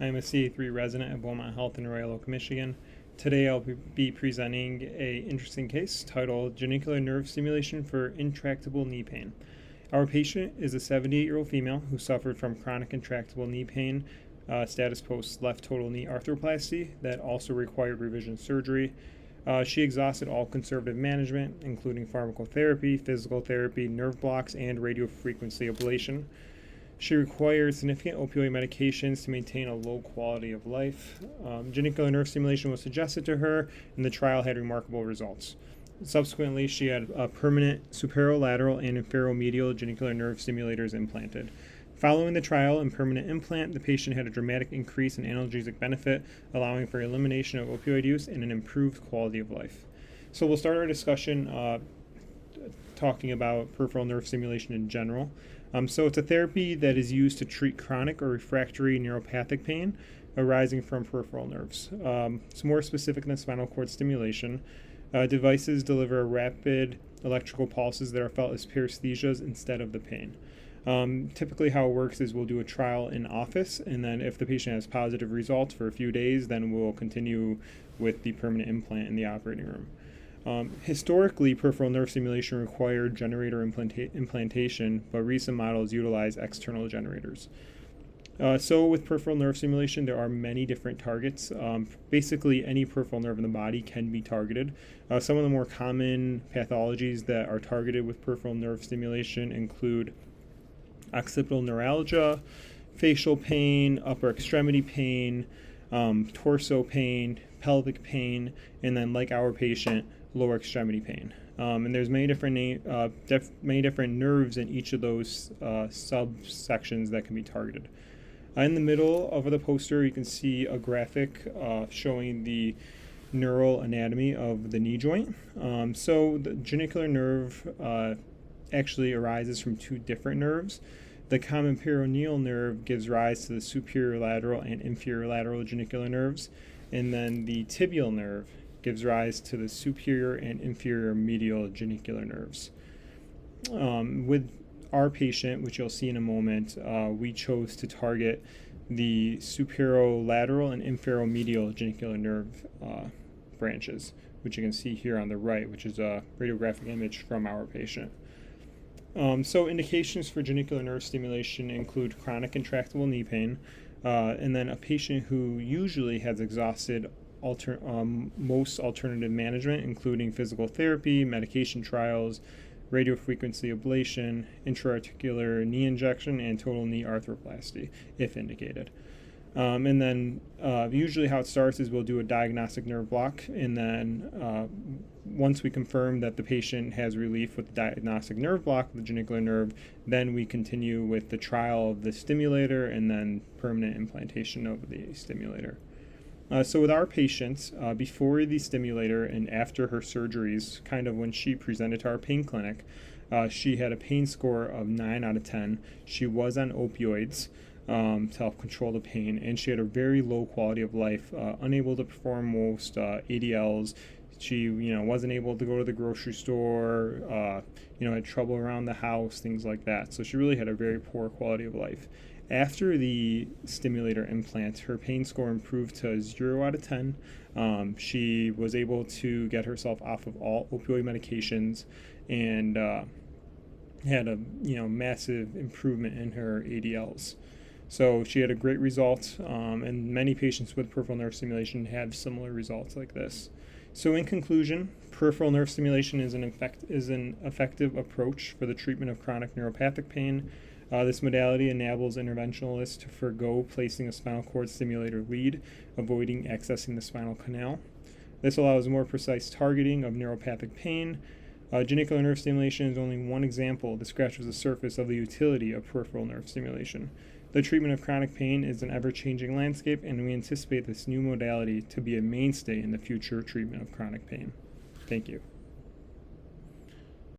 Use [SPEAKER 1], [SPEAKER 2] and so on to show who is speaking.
[SPEAKER 1] I am a CA3 resident at Beaumont Health in Royal Oak, Michigan. Today I'll be presenting an interesting case titled Genicular Nerve Stimulation for Intractable Knee Pain. Our patient is a 78-year-old female who suffered from chronic intractable knee pain, status post left total knee arthroplasty that also required revision surgery. She exhausted all conservative management, including pharmacotherapy, physical therapy, nerve blocks, and radiofrequency ablation. She required significant opioid medications to maintain a low quality of life. Genicular nerve stimulation was suggested to her, and the trial had remarkable results. Subsequently, she had permanent superolateral and inferomedial genicular nerve stimulators implanted. Following the trial and permanent implant, the patient had a dramatic increase in analgesic benefit, allowing for elimination of opioid use and an improved quality of life. So we'll start our discussion talking about peripheral nerve stimulation in general. So it's a therapy that is used to treat chronic or refractory neuropathic pain arising from peripheral nerves. It's more specific than spinal cord stimulation. Devices deliver rapid electrical pulses that are felt as paresthesias instead of the pain. Typically how it works is we'll do a trial in office, and then if the patient has positive results for a few days, then we'll continue with the permanent implant in the operating room. Historically, peripheral nerve stimulation required generator implantation, but recent models utilize external generators. So with peripheral nerve stimulation, there are many different targets. Basically, any peripheral nerve in the body can be targeted. Some of the more common pathologies that are targeted with peripheral nerve stimulation include occipital neuralgia, facial pain, upper extremity pain, torso pain, pelvic pain, and then, like our patient, lower extremity pain. And there's many different nerves in each of those subsections that can be targeted. In the middle of the poster, you can see a graphic showing the neural anatomy of the knee joint. So the genicular nerve actually arises from two different nerves. The common peroneal nerve gives rise to the superior lateral and inferior lateral genicular nerves, and then the tibial nerve gives rise to the superior and inferior medial genicular nerves. With our patient, which you'll see in a moment, we chose to target the superolateral and inferomedial genicular nerve branches, which you can see here on the right, which is a radiographic image from our patient. So indications for genicular nerve stimulation include chronic intractable knee pain, and then a patient who usually has exhausted most alternative management, including physical therapy, medication trials, radiofrequency ablation, intra-articular knee injection, and total knee arthroplasty, if indicated. And then usually how it starts is we'll do a diagnostic nerve block, and then once we confirm that the patient has relief with the diagnostic nerve block, the genicular nerve, then we continue with the trial of the stimulator and then permanent implantation of the stimulator. So with our patients, before the stimulator and after her surgeries, kind of when she presented to our pain clinic, she had a pain score of 9 out of 10. She was on opioids to help control the pain, and she had a very low quality of life, unable to perform most ADLs. She, wasn't able to go to the grocery store, had trouble around the house, things like that. So she really had a very poor quality of life. After the stimulator implant, her pain score improved to 0 out of 10. She was able to get herself off of all opioid medications and had a massive improvement in her ADLs. So she had a great result, and many patients with peripheral nerve stimulation have similar results like this. So in conclusion, peripheral nerve stimulation is an effective approach for the treatment of chronic neuropathic pain. This modality enables interventionalists to forego placing a spinal cord stimulator lead, avoiding accessing the spinal canal. This allows more precise targeting of neuropathic pain. Genicular nerve stimulation is only one example that scratches the surface of the utility of peripheral nerve stimulation. The treatment of chronic pain is an ever-changing landscape, and we anticipate this new modality to be a mainstay in the future treatment of chronic pain. Thank you.